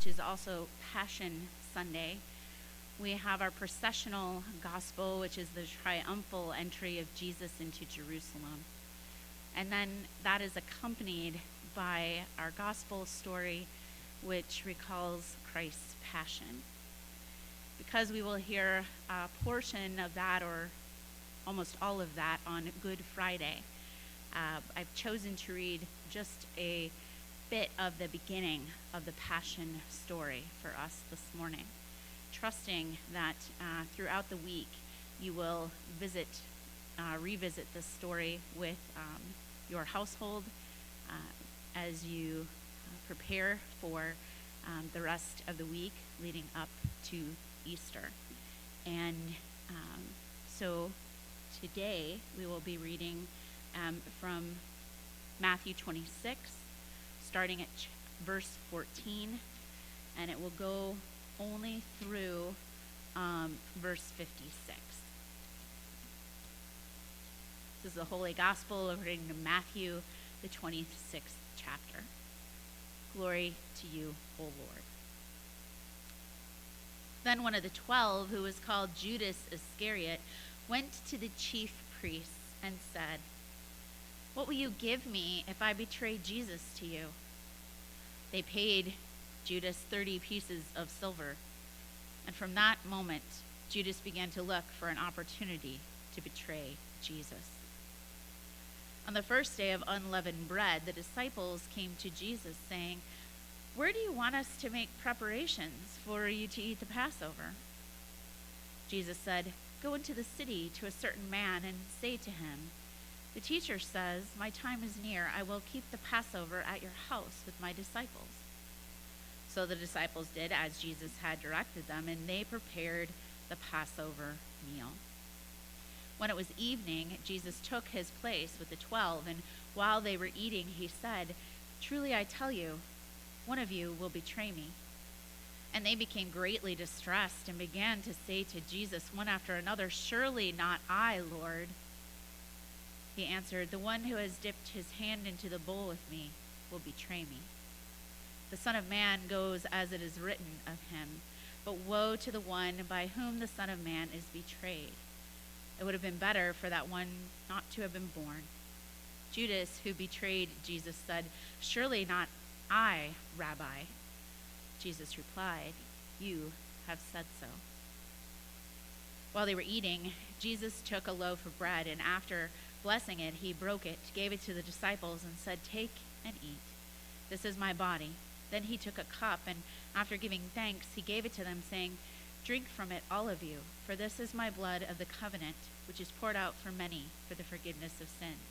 which is also Passion Sunday. We have our processional gospel, which is the triumphal entry of Jesus into Jerusalem. And then that is accompanied by our gospel story, which recalls Christ's passion. Because we will hear a portion of that, or almost all of that, on Good Friday, I've chosen to read just a bit of the beginning of the Passion story for us this morning, trusting that throughout the week you will revisit this story with your household as you prepare for the rest of the week leading up to Easter. And so today we will be reading from Matthew 26, starting at verse 14, and it will go only through verse 56. This is the Holy Gospel according to Matthew, the 26th chapter. Glory to you, O Lord. Then one of the 12, who was called Judas Iscariot, went to the chief priests and said, "What will you give me if I betray Jesus to you?" They paid Judas 30 pieces of silver, and from that moment, Judas began to look for an opportunity to betray Jesus. On the first day of unleavened bread, the disciples came to Jesus saying, "Where do you want us to make preparations for you to eat the Passover?" Jesus said, "Go into the city to a certain man and say to him, 'The teacher says, my time is near. I will keep the Passover at your house with my disciples.'" So the disciples did as Jesus had directed them, and they prepared the Passover meal. When it was evening, Jesus took his place with the 12, and while they were eating, he said, "Truly I tell you, one of you will betray me." And they became greatly distressed and began to say to Jesus one after another, "Surely not I, Lord." He answered, "The one who has dipped his hand into the bowl with me will betray me. The Son of Man goes as it is written of him, but woe to the one by whom the Son of Man is betrayed. It would have been better for that one not to have been born." Judas, who betrayed Jesus, said, "Surely not I, Rabbi." Jesus replied, "You have said so." While they were eating, Jesus took a loaf of bread, and after blessing it, he broke it, gave it to the disciples, and said, "Take and eat. This is my body." Then he took a cup, and after giving thanks, he gave it to them, saying, "Drink from it, all of you, for this is my blood of the covenant, which is poured out for many for the forgiveness of sins.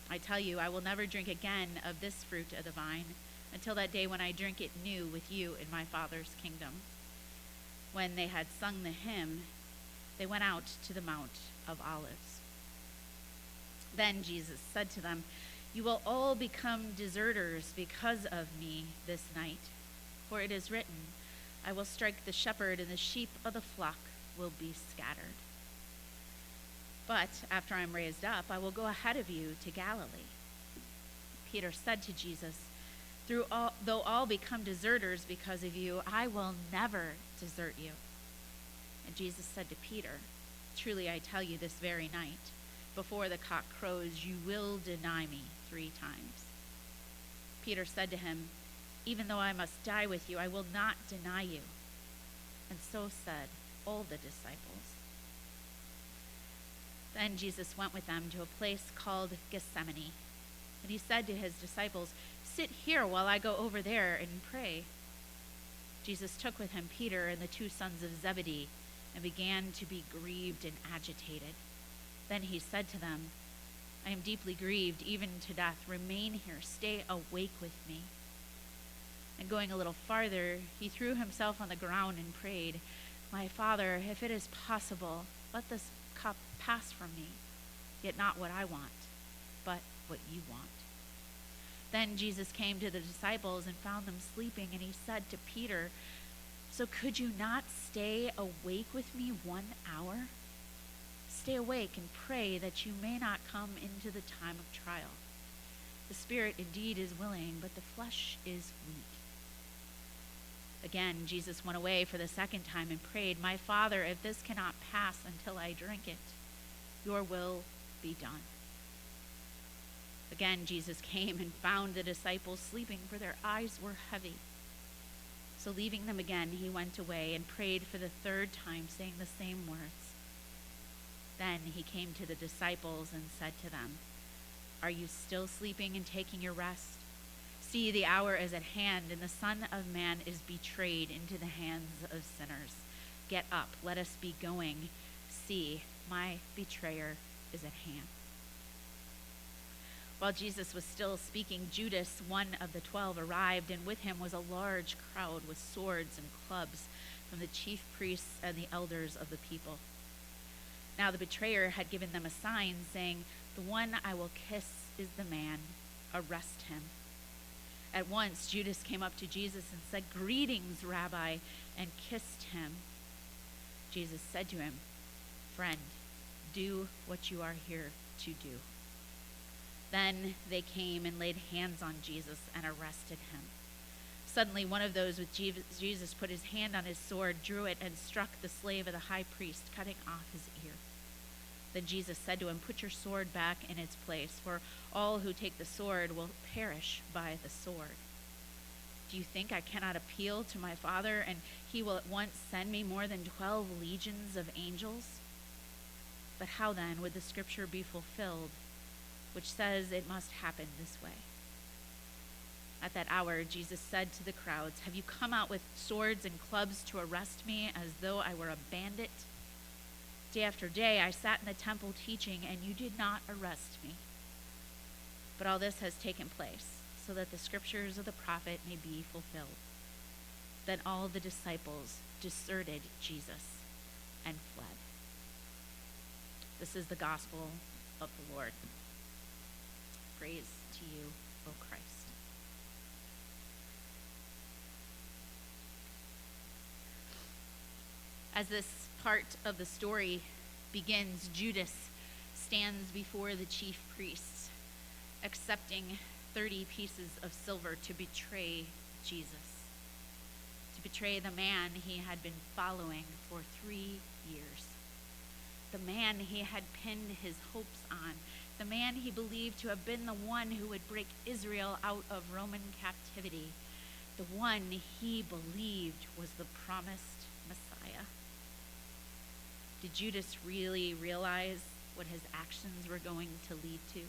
I tell you, I will never drink again of this fruit of the vine until that day when I drink it new with you in my Father's kingdom." When they had sung the hymn, they went out to the Mount of Olives. Then Jesus said to them, "You will all become deserters because of me this night, for it is written, 'I will strike the shepherd, and the sheep of the flock will be scattered.' But after I am raised up, I will go ahead of you to Galilee." Peter said to Jesus, "Though all become deserters because of you, I will never desert you." And Jesus said to Peter, "Truly I tell you, this very night, before the cock crows, you will deny me 3 times." Peter said to him, "Even though I must die with you, I will not deny you." And so said all the disciples. Then Jesus went with them to a place called Gethsemane, and he said to his disciples, "Sit here while I go over there and pray." Jesus took with him Peter and the 2 sons of Zebedee and began to be grieved and agitated. Then he said to them, "I am deeply grieved, even to death. Remain here, stay awake with me." And going a little farther, he threw himself on the ground and prayed, "My Father, if it is possible, let this cup pass from me, yet not what I want, but what you want." Then Jesus came to the disciples and found them sleeping, and he said to Peter, "So could you not stay awake with me 1 hour? Stay awake and pray that you may not come into the time of trial. The spirit indeed is willing, but the flesh is weak." Again, Jesus went away for the second time and prayed, "My Father, if this cannot pass until I drink it, your will be done." Again, Jesus came and found the disciples sleeping, for their eyes were heavy. So leaving them again, he went away and prayed for the third time, saying the same words. Then he came to the disciples and said to them, "Are you still sleeping and taking your rest? See, the hour is at hand, and the Son of Man is betrayed into the hands of sinners. Get up, let us be going. See, my betrayer is at hand." While Jesus was still speaking, Judas, one of the 12, arrived, and with him was a large crowd with swords and clubs from the chief priests and the elders of the people. Now the betrayer had given them a sign, saying, "The one I will kiss is the man. Arrest him." At once Judas came up to Jesus and said, "Greetings, Rabbi," and kissed him. Jesus said to him, "Friend, do what you are here to do." Then they came and laid hands on Jesus and arrested him. Suddenly one of those with Jesus put his hand on his sword, drew it, and struck the slave of the high priest, cutting off his ear. Then Jesus said to him, "Put your sword back in its place, for all who take the sword will perish by the sword. Do you think I cannot appeal to my Father, and he will at once send me more than 12 legions of angels? But how then would the scripture be fulfilled, which says it must happen this way?" At that hour, Jesus said to the crowds, "Have you come out with swords and clubs to arrest me as though I were a bandit? Day after day I sat in the temple teaching, and you did not arrest me. But all this has taken place so that the scriptures of the prophet may be fulfilled." Then all the disciples deserted Jesus and fled. This is the gospel of the Lord. Praise to you, O Christ. As this part of the story begins, Judas stands before the chief priests, accepting 30 pieces of silver to betray Jesus, to betray the man he had been following for 3 years, the man he had pinned his hopes on, the man he believed to have been the one who would break Israel out of Roman captivity, the one he believed was the promised Messiah. Did Judas really realize what his actions were going to lead to?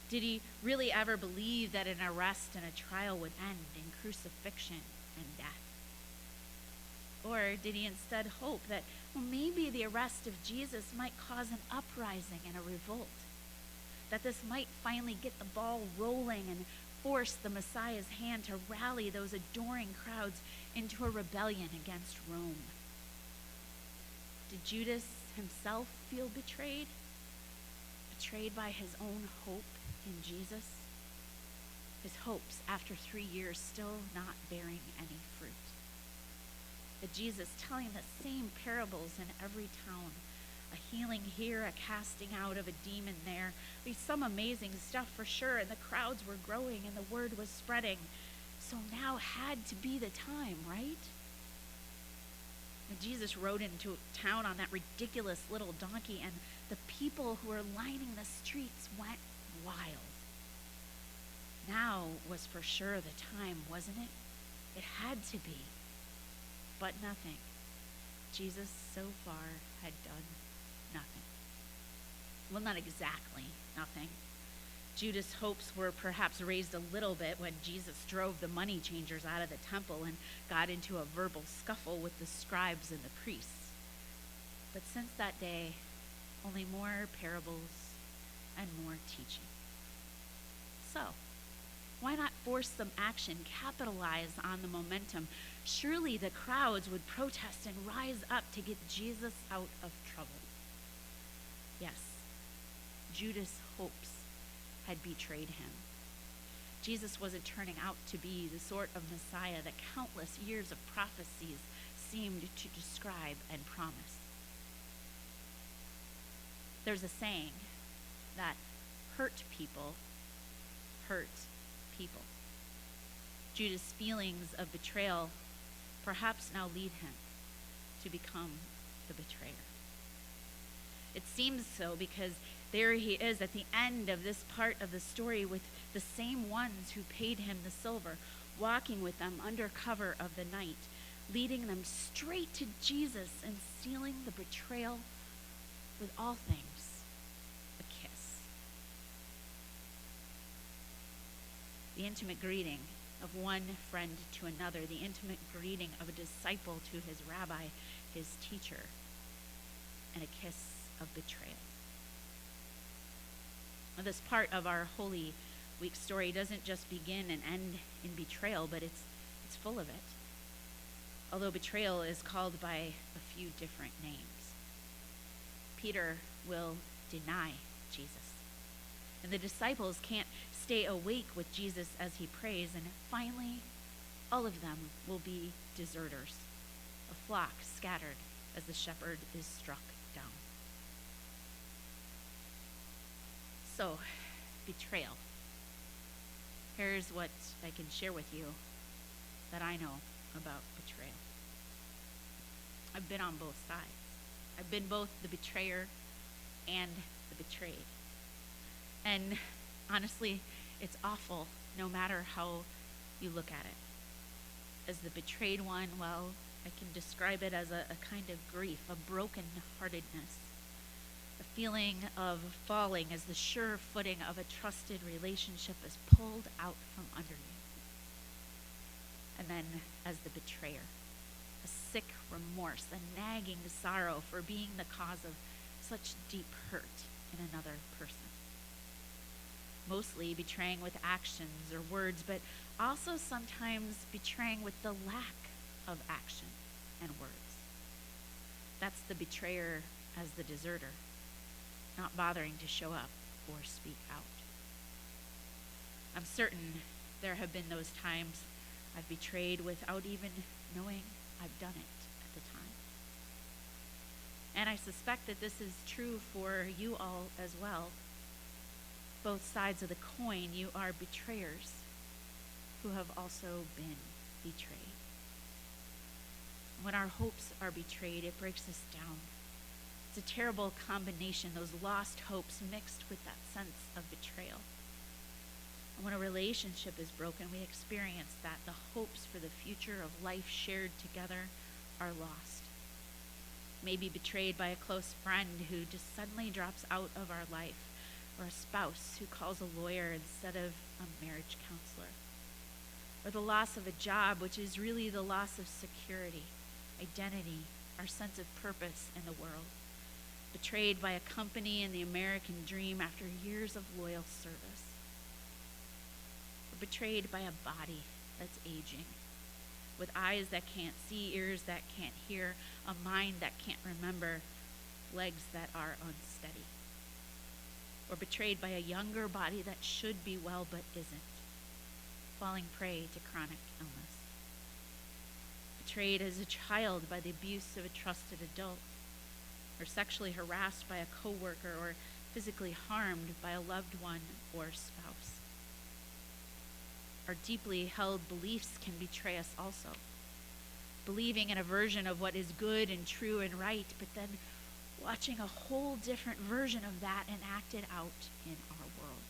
Did he really ever believe that an arrest and a trial would end in crucifixion and death? Or did he instead hope that, maybe the arrest of Jesus might cause an uprising and a revolt? That this might finally get the ball rolling and force the Messiah's hand to rally those adoring crowds into a rebellion against Rome? Did Judas himself feel betrayed? Betrayed by his own hope in Jesus? His hopes, after 3 years, still not bearing any fruit. But Jesus telling the same parables in every town, a healing here, a casting out of a demon there. Some amazing stuff for sure, and the crowds were growing and the word was spreading. So now had to be the time, right? And Jesus rode into town on that ridiculous little donkey, and the people who were lining the streets went wild. Now was for sure the time, wasn't it? It had to be. But nothing. Jesus so far had done nothing. Well, not exactly nothing. Judas' hopes were perhaps raised a little bit when Jesus drove the money changers out of the temple and got into a verbal scuffle with the scribes and the priests. But since that day, only more parables and more teaching. So, why not force some action, capitalize on the momentum? Surely the crowds would protest and rise up to get Jesus out of trouble. Yes, Judas' hopes had betrayed him. Jesus wasn't turning out to be the sort of Messiah that countless years of prophecies seemed to describe and promise. There's a saying that hurt people hurt people. Judas' feelings of betrayal perhaps now lead him to become the betrayer. It seems so because there he is at the end of this part of the story with the same ones who paid him the silver, walking with them under cover of the night, leading them straight to Jesus and sealing the betrayal with all things, a kiss. The intimate greeting of one friend to another, the intimate greeting of a disciple to his rabbi, his teacher, and a kiss of betrayal. Now, this part of our Holy Week story doesn't just begin and end in betrayal, but it's full of it. Although betrayal is called by a few different names. Peter will deny Jesus. And the disciples can't stay awake with Jesus as he prays. And finally, all of them will be deserters, a flock scattered as the shepherd is struck down. So, betrayal. Here's what I can share with you that I know about betrayal. I've been on both sides. I've been both the betrayer and the betrayed. And honestly, it's awful no matter how you look at it. As the betrayed one, well, I can describe it as a kind of grief, a broken-heartedness, a feeling of falling as the sure footing of a trusted relationship is pulled out from under you. And then as the betrayer, a sick remorse, a nagging sorrow for being the cause of such deep hurt in another person. Mostly betraying with actions or words, but also sometimes betraying with the lack of action and words. That's the betrayer as the deserter, not bothering to show up or speak out. I'm certain there have been those times I've betrayed without even knowing I've done it at the time. And I suspect that this is true for you all as well. Both sides of the coin, you are betrayers who have also been betrayed. When our hopes are betrayed, it breaks us down. It's a terrible combination, those lost hopes mixed with that sense of betrayal. And when a relationship is broken, we experience that the hopes for the future of life shared together are lost. Maybe betrayed by a close friend who just suddenly drops out of our life, or a spouse who calls a lawyer instead of a marriage counselor, or the loss of a job, which is really the loss of security, identity, our sense of purpose in the world. Betrayed by a company and the American dream after years of loyal service. Or betrayed by a body that's aging, with eyes that can't see, ears that can't hear, a mind that can't remember, legs that are unsteady. Or betrayed by a younger body that should be well but isn't, falling prey to chronic illness. Betrayed as a child by the abuse of a trusted adult, or sexually harassed by a coworker, or physically harmed by a loved one or spouse. Our deeply held beliefs can betray us also. Believing in a version of what is good and true and right, but then watching a whole different version of that enacted out in our world.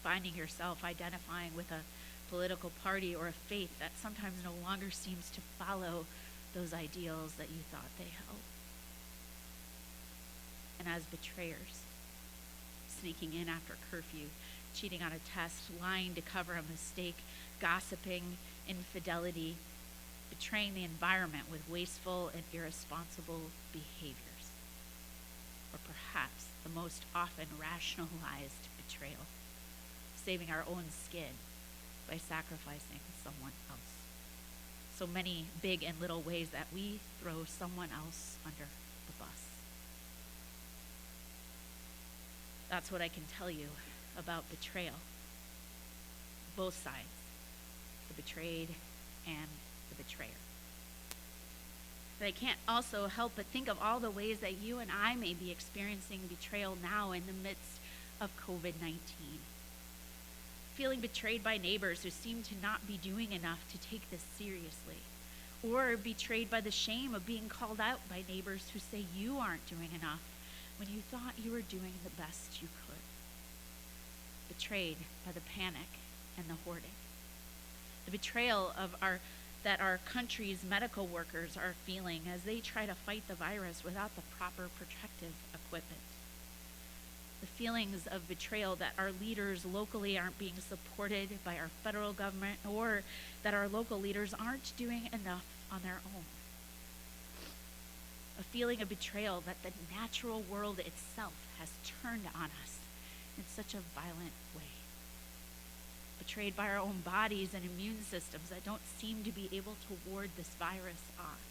Finding yourself identifying with a political party or a faith that sometimes no longer seems to follow those ideals that you thought they held. And as betrayers, sneaking in after curfew, cheating on a test, lying to cover a mistake, gossiping, infidelity, betraying the environment with wasteful and irresponsible behaviors. Or perhaps the most often rationalized betrayal, saving our own skin by sacrificing someone else. So many big and little ways that we throw someone else under the bus. That's what I can tell you about betrayal. Both sides, the betrayed and the betrayer. But I can't also help but think of all the ways that you and I may be experiencing betrayal now in the midst of COVID-19. feeling betrayed by neighbors who seem to not be doing enough to take this seriously, or betrayed by the shame of being called out by neighbors who say you aren't doing enough when you thought you were doing the best you could. Betrayed by the panic and the hoarding. The betrayal that our country's medical workers are feeling as they try to fight the virus without the proper protective equipment. The feelings of betrayal that our leaders locally aren't being supported by our federal government, or that our local leaders aren't doing enough on their own. A feeling of betrayal that the natural world itself has turned on us in such a violent way. Betrayed by our own bodies and immune systems that don't seem to be able to ward this virus off.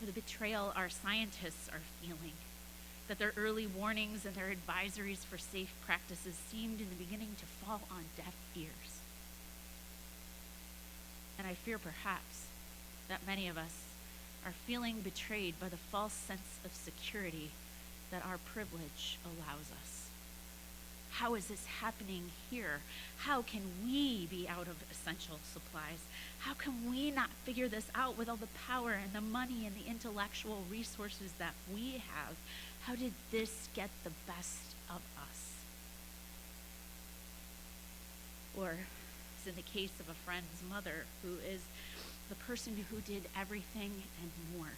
Or the betrayal our scientists are feeling, that their early warnings and their advisories for safe practices seemed in the beginning to fall on deaf ears. And I fear perhaps that many of us are feeling betrayed by the false sense of security that our privilege allows us. How is this happening here? How can we be out of essential supplies? How can we not figure this out with all the power and the money and the intellectual resources that we have? How did this get the best of us? Or, as in the case of a friend's mother, who is the person who did everything and more,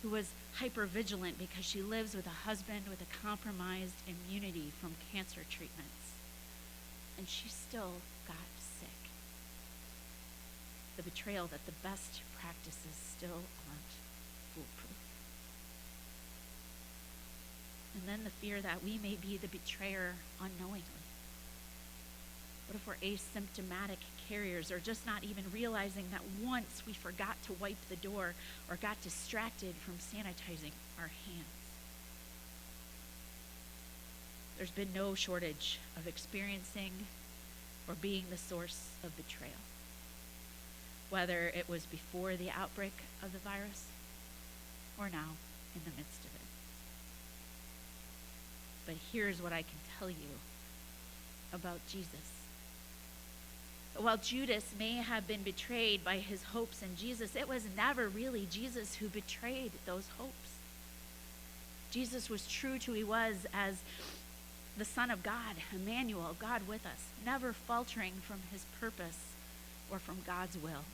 who was hypervigilant because she lives with a husband with a compromised immunity from cancer treatments, and she still got sick. The betrayal that the best practices still aren't foolproof. And then the fear that we may be the betrayer unknowingly. What if we're asymptomatic carriers, or just not even realizing that once we forgot to wipe the door or got distracted from sanitizing our hands? There's been no shortage of experiencing or being the source of betrayal, whether it was before the outbreak of the virus or now in the midst of it. But here's what I can tell you about Jesus. While Judas may have been betrayed by his hopes in Jesus, it was never really Jesus who betrayed those hopes. Jesus was true to who he was as the Son of God, Emmanuel, God with us, never faltering from his purpose or from God's will.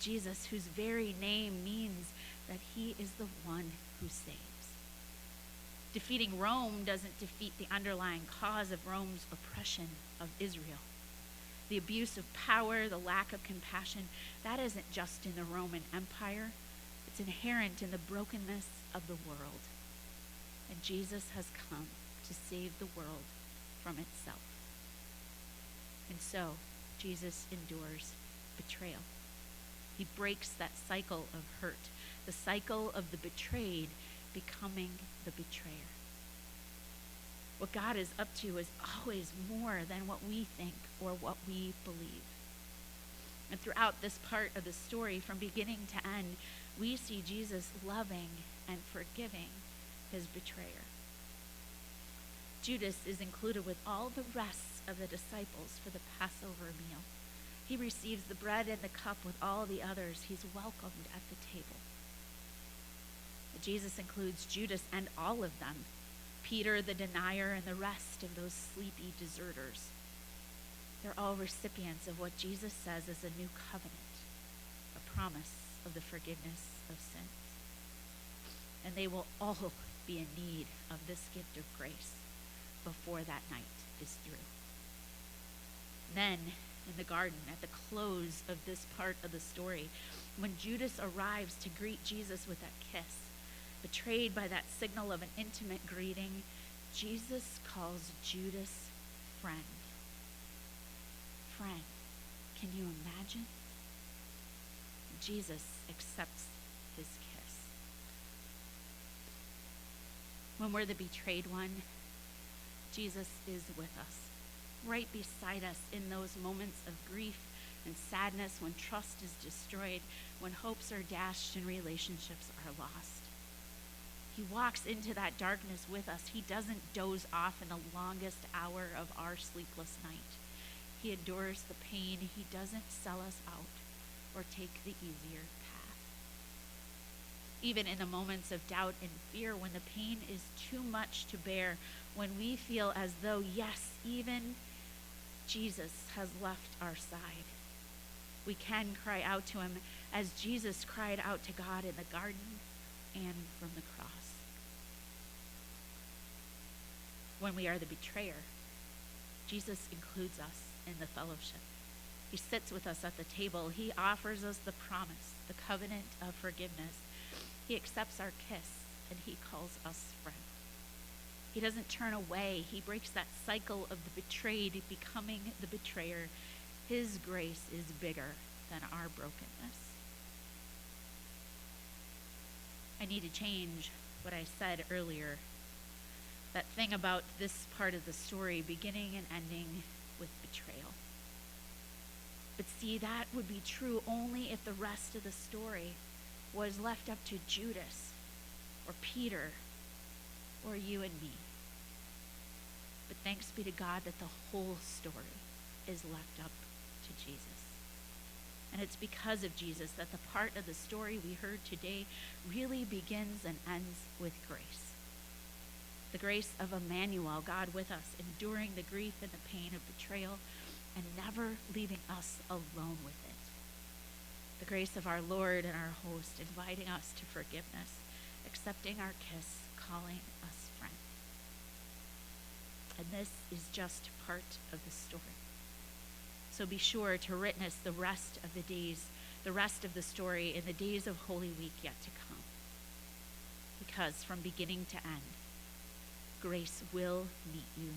Jesus, whose very name means that he is the one who saves. Defeating Rome doesn't defeat the underlying cause of Rome's oppression of Israel. The abuse of power, the lack of compassion, that isn't just in the Roman Empire. It's inherent in the brokenness of the world. And Jesus has come to save the world from itself. And so, Jesus endures betrayal. He breaks that cycle of hurt, the cycle of the betrayed becoming the betrayer. What God is up to is always more than what we think or what we believe. And throughout this part of the story, from beginning to end, we see Jesus loving and forgiving his betrayer. Judas is included with all the rest of the disciples for the Passover meal. He receives the bread and the cup with all the others. He's welcomed at the table. Jesus includes Judas and all of them, Peter, the denier, and the rest of those sleepy deserters. They're all recipients of what Jesus says is a new covenant, a promise of the forgiveness of sins. And they will all be in need of this gift of grace before that night is through. Then, in the garden, at the close of this part of the story, when Judas arrives to greet Jesus with that kiss, betrayed by that signal of an intimate greeting, Jesus calls Judas friend. Friend, can you imagine? Jesus accepts his kiss. When we're the betrayed one, Jesus is with us, right beside us in those moments of grief and sadness, when trust is destroyed, when hopes are dashed and relationships are lost. He walks into that darkness with us. He doesn't doze off in the longest hour of our sleepless night. He endures the pain. He doesn't sell us out or take the easier path. Even in the moments of doubt and fear, when the pain is too much to bear, when we feel as though, yes, even Jesus has left our side, we can cry out to him as Jesus cried out to God in the garden and from the cross. When we are the betrayer, Jesus includes us in the fellowship. He sits with us at the table. He offers us the promise, the covenant of forgiveness. He accepts our kiss, and he calls us friend. He doesn't turn away. He breaks that cycle of the betrayed becoming the betrayer. His grace is bigger than our brokenness. I need to change what I said earlier. That thing about this part of the story beginning and ending with betrayal. But see, that would be true only if the rest of the story was left up to Judas or Peter or you and me. But thanks be to God that the whole story is left up to Jesus. And it's because of Jesus that the part of the story we heard today really begins and ends with grace. The grace of Emmanuel, God with us, enduring the grief and the pain of betrayal and never leaving us alone with it. The grace of our Lord and our host, inviting us to forgiveness, accepting our kiss, calling us friend. And this is just part of the story. So be sure to witness the rest of the days, the rest of the story in the days of Holy Week yet to come. Because from beginning to end, grace will meet you